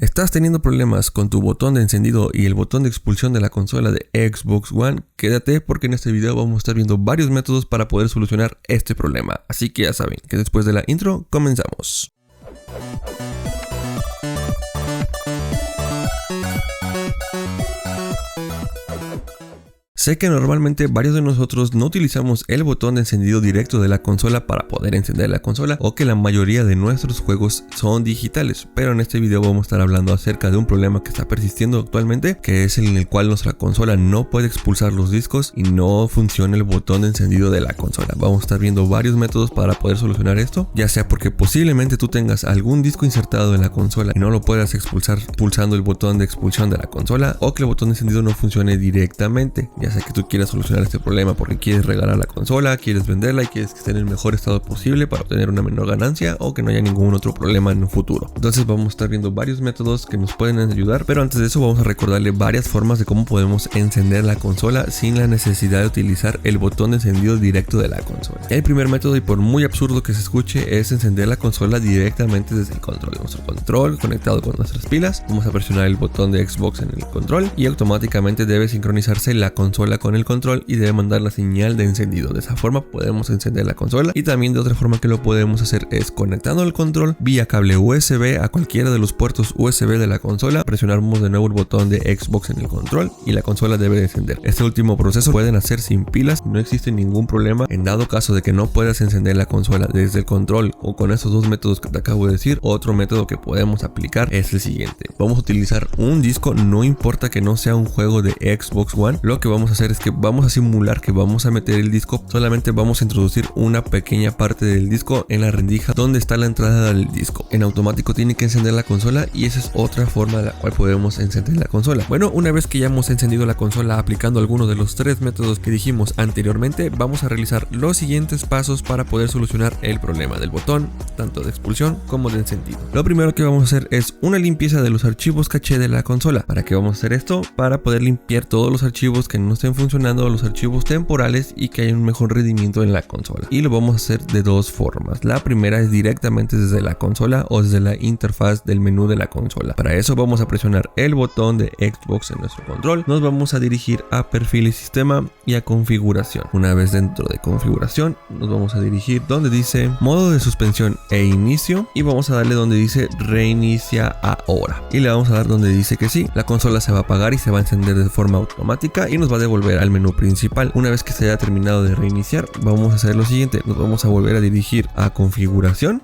¿Estás teniendo problemas con tu botón de encendido y el botón de expulsión de la consola de Xbox One? Quédate porque en este video vamos a estar viendo varios métodos para poder solucionar este problema. Así que ya saben que después de la intro comenzamos. Sé que normalmente varios de nosotros no utilizamos el botón de encendido directo de la consola para poder encender la consola, o que la mayoría de nuestros juegos son digitales, pero en este video vamos a estar hablando acerca de un problema que está persistiendo actualmente, que es el en el cual nuestra consola no puede expulsar los discos y no funciona el botón de encendido de la consola. Vamos a estar viendo varios métodos para poder solucionar esto, ya sea porque posiblemente tú tengas algún disco insertado en la consola y no lo puedas expulsar pulsando el botón de expulsión de la consola, o que el botón de encendido no funcione directamente. Ya sea que tú quieras solucionar este problema porque quieres regalar la consola, quieres venderla y quieres que esté en el mejor estado posible para obtener una menor ganancia, o que no haya ningún otro problema en un futuro. Entonces vamos a estar viendo varios métodos que nos pueden ayudar, pero antes de eso vamos a recordarle varias formas de cómo podemos encender la consola sin la necesidad de utilizar el botón de encendido directo de la consola. El primer método, y por muy absurdo que se escuche, es encender la consola directamente desde el control. Nuestro control conectado con nuestras pilas, vamos a presionar el botón de Xbox en el control y automáticamente debe sincronizarse la consola con el control y debe mandar la señal de encendido. De esa forma podemos encender la consola, y también de otra forma que lo podemos hacer es conectando el control vía cable USB a cualquiera de los puertos USB de la consola. Presionamos de nuevo el botón de Xbox en el control y la consola debe de encender. Este último proceso pueden hacer sin pilas, no existe ningún problema. En dado caso de que no puedas encender la consola desde el control o con estos dos métodos que te acabo de decir, otro método que podemos aplicar es el siguiente. Vamos a utilizar un disco, no importa que no sea un juego de Xbox One. Lo que vamos a hacer es que vamos a simular que vamos a meter el disco, solamente vamos a introducir una pequeña parte del disco en la rendija donde está la entrada del disco. En automático tiene que encender la consola, y esa es otra forma de la cual podemos encender la consola. Bueno, una vez que ya hemos encendido la consola aplicando alguno de los tres métodos que dijimos anteriormente, vamos a realizar los siguientes pasos para poder solucionar el problema del botón, tanto de expulsión como de encendido. Lo primero que vamos a hacer es una limpieza de los archivos caché de la consola. ¿Para qué vamos a hacer esto? Para poder limpiar todos los archivos que no estén funcionando, los archivos temporales, y que haya un mejor rendimiento en la consola. Y lo vamos a hacer de dos formas. La primera es directamente desde la consola o desde la interfaz del menú de la consola. Para eso vamos a presionar el botón de Xbox en nuestro control, nos vamos a dirigir a perfil y sistema y a configuración. Una vez dentro de configuración nos vamos a dirigir donde dice modo de suspensión e inicio, y vamos a darle donde dice reinicia ahora, y le vamos a dar donde dice que sí. La consola se va a apagar y se va a encender de forma automática y nos va a devolver al menú principal. Una vez que se haya terminado de reiniciar, vamos a hacer lo siguiente: nos vamos a volver a dirigir a configuración,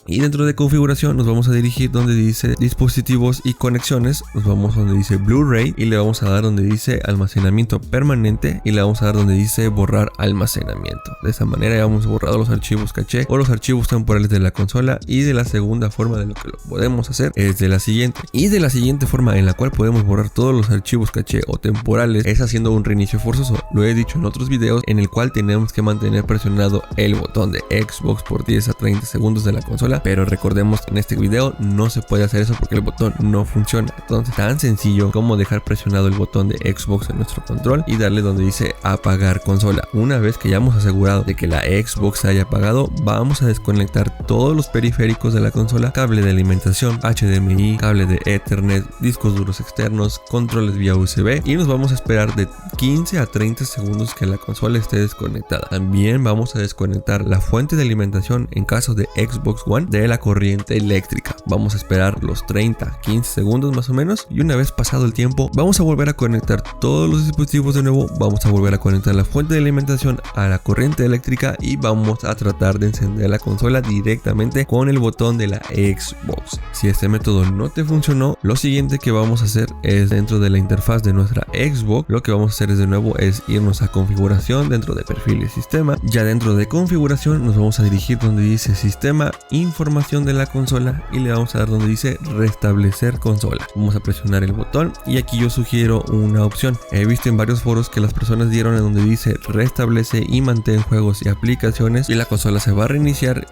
y dentro de configuración nos vamos a dirigir donde dice dispositivos y conexiones, nos vamos donde dice Blu-ray y le vamos a dar donde dice almacenamiento permanente, y le vamos a dar donde dice borrar almacenamiento. De esa manera ya hemos borrado los archivos caché o los archivos temporales de la consola. Y de la segunda forma de lo que lo podemos hacer es de la siguiente. Y de la siguiente forma en la cual podemos borrar todos los archivos caché o temporales es haciendo un reinicio forzoso. Lo he dicho en otros videos, en el cual tenemos que mantener presionado el botón de Xbox por 10 a 30 segundos de la consola, pero recordemos que en este video no se puede hacer eso porque el botón no funciona. Entonces, tan sencillo como dejar presionado el botón de Xbox en nuestro control y darle donde dice apagar consola. Una vez que ya hemos asegurado de que la Xbox se haya apagado, vamos a desconectar todos los periféricos de la consola: cable de alimentación, HDMI, cable de Ethernet, discos duros externos, controles vía USB, y nos vamos a esperar de 15 a 30 segundos que la consola esté desconectada. También vamos a desconectar la fuente de alimentación en caso de Xbox One de la corriente eléctrica. Vamos a esperar los 30-15 segundos más o menos, y una vez pasado el tiempo vamos a volver a conectar todos los dispositivos de nuevo, vamos a volver a conectar la fuente de alimentación a la corriente eléctrica y vamos a tratar de encender la consola directamente con el botón de la Xbox. Si este método no te funcionó, lo siguiente que vamos a hacer es dentro de la interfaz de nuestra Xbox, lo que vamos a hacer es de nuevo es irnos a configuración dentro de perfil y sistema. Ya dentro de configuración nos vamos a dirigir donde dice sistema, información de la consola, y le vamos a dar donde dice restablecer consola. Vamos a presionar el botón, y aquí yo sugiero una opción. He visto en varios foros que las personas dieron en donde dice restablece y mantén juegos y aplicaciones, y la consola se va a reiniciar,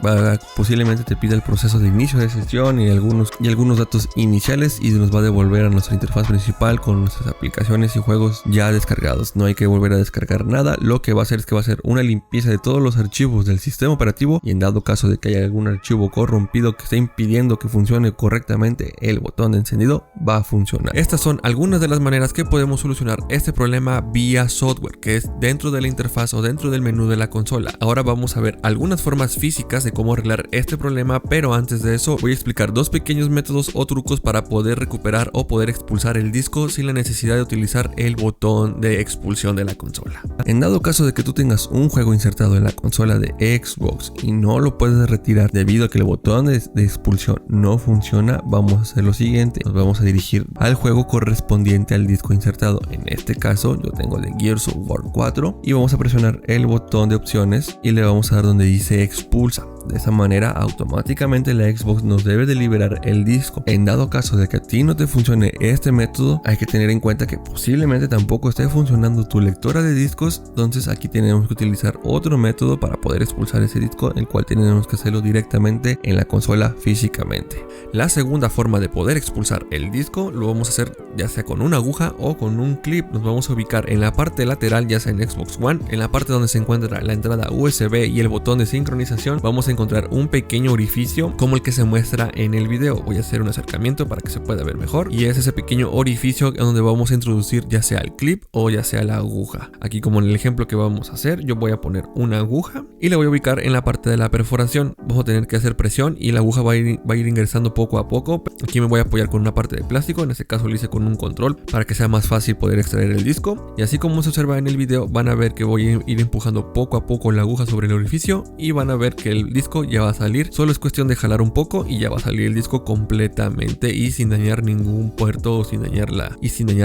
posiblemente te pida el proceso de inicio de sesión y algunos datos iniciales, y nos va a devolver a nuestra interfaz principal con nuestras aplicaciones y juegos ya descargados. No hay que volver a descargar nada. Lo que va a hacer es que va a hacer una limpieza de todos los archivos del sistema operativo, y en dado caso de que haya algún archivo algo corrompido que esté impidiendo que funcione correctamente el botón de encendido, va a funcionar. Estas son algunas de las maneras que podemos solucionar este problema vía software, que es dentro de la interfaz o dentro del menú de la consola. Ahora vamos a ver algunas formas físicas de cómo arreglar este problema, pero antes de eso voy a explicar dos pequeños métodos o trucos para poder recuperar o poder expulsar el disco sin la necesidad de utilizar el botón de expulsión de la consola. En dado caso de que tú tengas un juego insertado en la consola de Xbox y no lo puedes retirar debido a que el botón de expulsión no funciona, vamos a hacer lo siguiente: nos vamos a dirigir al juego correspondiente al disco insertado. En este caso yo tengo de Gears of War 4 y vamos a presionar el botón de opciones y le vamos a dar donde dice expulsa. De esa manera automáticamente la Xbox nos debe de liberar el disco. En dado caso de que a ti no te funcione este método, hay que tener en cuenta que posiblemente tampoco esté funcionando tu lectora de discos. Entonces aquí tenemos que utilizar otro método para poder expulsar ese disco, el cual tenemos que hacerlo directamente en la consola físicamente. La segunda forma de poder expulsar el disco lo vamos a hacer ya sea con una aguja o con un clip. Nos vamos a ubicar en la parte lateral, ya sea en Xbox One, en la parte donde se encuentra la entrada USB y el botón de sincronización. Vamos a encontrar un pequeño orificio como el que se muestra en el video. Voy a hacer un acercamiento para que se pueda ver mejor, y es ese pequeño orificio donde vamos a introducir ya sea el clip o ya sea la aguja. Aquí, como en el ejemplo que vamos a hacer, yo voy a poner una aguja y la voy a ubicar en la parte de la perforación. Vamos a tener que hacer presión y la aguja va a ir ingresando poco a poco. Aquí me voy a apoyar con una parte de plástico, en este caso lo hice con un control para que sea más fácil poder extraer el disco, y así como se observa en el video van a ver que voy a ir empujando poco a poco la aguja sobre el orificio y van a ver que el disco ya va a salir. Solo es cuestión de jalar un poco y ya va a salir el disco completamente y sin dañar ningún puerto o sin dañar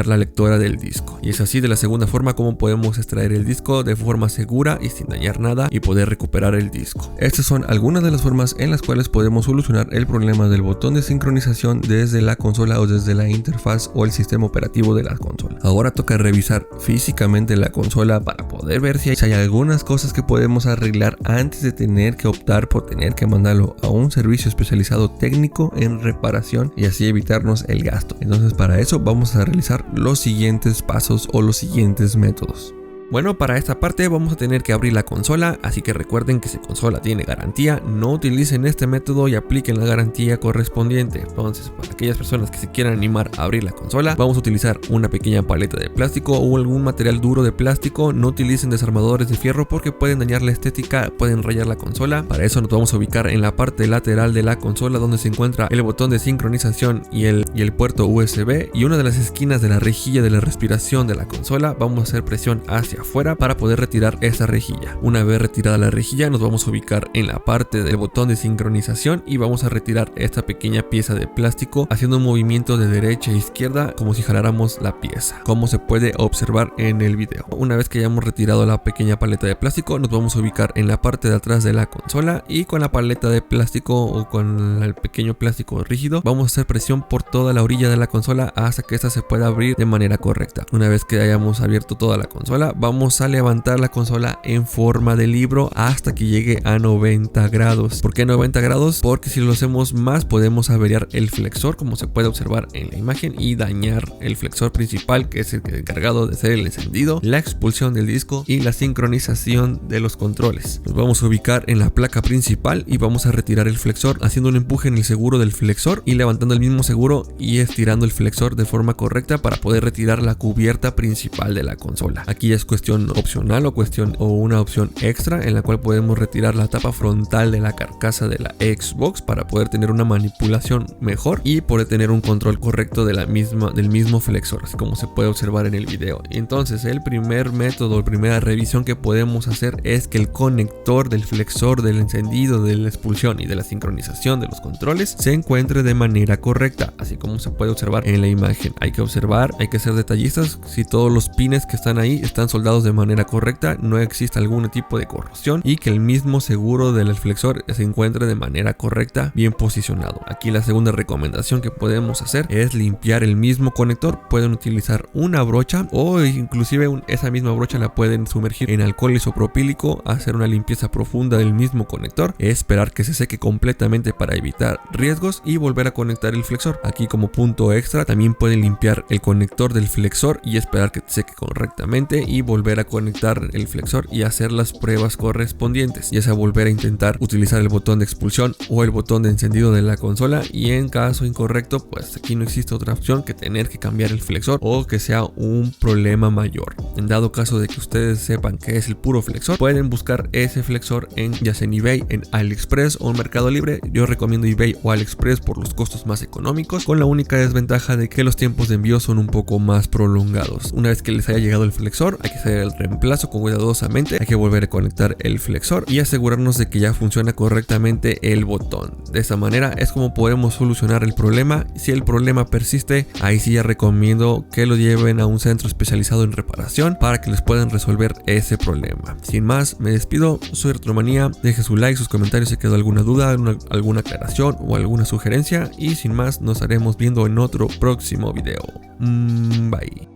la lectora del disco. Y es así de la segunda forma como podemos extraer el disco de forma segura y sin dañar nada y poder recuperar el disco. Estas son algunas de las formas en las cuales podemos solucionar el problema del botón de sincronización desde la consola o desde la interfaz o el sistema operativo de la consola. Ahora toca revisar físicamente la consola para poder ver si hay algunas cosas que podemos arreglar antes de tener que optar por tener que mandarlo a un servicio especializado técnico en reparación y así evitarnos el gasto. Entonces, para eso vamos a realizar los siguientes pasos o los siguientes métodos. Bueno, para esta parte vamos a tener que abrir la consola, así que recuerden que si consola tiene garantía, no utilicen este método y apliquen la garantía correspondiente. Entonces, para aquellas personas que se quieran animar a abrir la consola, vamos a utilizar una pequeña paleta de plástico o algún material duro de plástico. No utilicen desarmadores de fierro porque pueden dañar la estética, pueden rayar la consola. Para eso nos vamos a ubicar en la parte lateral de la consola donde se encuentra el botón de sincronización y el puerto USB, y una de las esquinas de la rejilla de la respiración de la consola. Vamos a hacer presión hacia afuera para poder retirar esa rejilla. Una vez retirada la rejilla, nos vamos a ubicar en la parte del botón de sincronización y vamos a retirar esta pequeña pieza de plástico haciendo un movimiento de derecha a izquierda como si jaláramos la pieza, como se puede observar en el video. Una vez que hayamos retirado la pequeña paleta de plástico, nos vamos a ubicar en la parte de atrás de la consola y con la paleta de plástico o con el pequeño plástico rígido vamos a hacer presión por toda la orilla de la consola hasta que esta se pueda abrir de manera correcta. Una vez que hayamos abierto toda la consola, vamos a levantar la consola en forma de libro hasta que llegue a 90 grados. ¿Por qué 90 grados? Porque si lo hacemos más podemos averiar el flexor, como se puede observar en la imagen, y dañar el flexor principal, que es el encargado de hacer el encendido, la expulsión del disco y la sincronización de los controles. Nos vamos a ubicar en la placa principal y vamos a retirar el flexor haciendo un empuje en el seguro del flexor y levantando el mismo seguro y estirando el flexor de forma correcta para poder retirar la cubierta principal de la consola. Aquí es cuestión opcional o una opción extra en la cual podemos retirar la tapa frontal de la carcasa de la Xbox para poder tener una manipulación mejor y poder tener un control correcto del mismo flexor, así como se puede observar en el video. Entonces, el primer método, la primera revisión que podemos hacer es que el conector del flexor del encendido, de la expulsión y de la sincronización de los controles se encuentre de manera correcta, así como se puede observar en la imagen. Hay que observar, hay que ser detallistas si todos los pines que están ahí están soldados de manera correcta, no existe algún tipo de corrosión y que el mismo seguro del flexor se encuentre de manera correcta, bien posicionado. Aquí la segunda recomendación que podemos hacer es limpiar el mismo conector. Pueden utilizar una brocha o inclusive esa misma brocha la pueden sumergir en alcohol isopropílico, hacer una limpieza profunda del mismo conector, esperar que se seque completamente para evitar riesgos y volver a conectar el flexor. Aquí, como punto extra, también pueden limpiar el conector del flexor y esperar que seque correctamente y volver a conectar el flexor y hacer las pruebas correspondientes, ya sea volver a intentar utilizar el botón de expulsión o el botón de encendido de la consola, y en caso incorrecto pues aquí no existe otra opción que tener que cambiar el flexor o que sea un problema mayor. En dado caso de que ustedes sepan que es el puro flexor, pueden buscar ese flexor ya sea en eBay, en AliExpress o en Mercado Libre. Yo recomiendo eBay o AliExpress por los costos más económicos, con la única desventaja de que los tiempos de envío son un poco más prolongados. Una vez que les haya llegado el flexor, hay que hacer el reemplazo cuidadosamente, hay que volver a conectar el flexor y asegurarnos de que ya funciona correctamente el botón. De esa manera es como podemos solucionar el problema. Si el problema persiste, ahí sí ya recomiendo que lo lleven a un centro especializado en reparación para que les puedan resolver ese problema. Sin más, me despido, soy Retromanía, deje su like, sus comentarios si quedó alguna duda, alguna aclaración o alguna sugerencia, y sin más nos estaremos viendo en otro próximo video. Bye.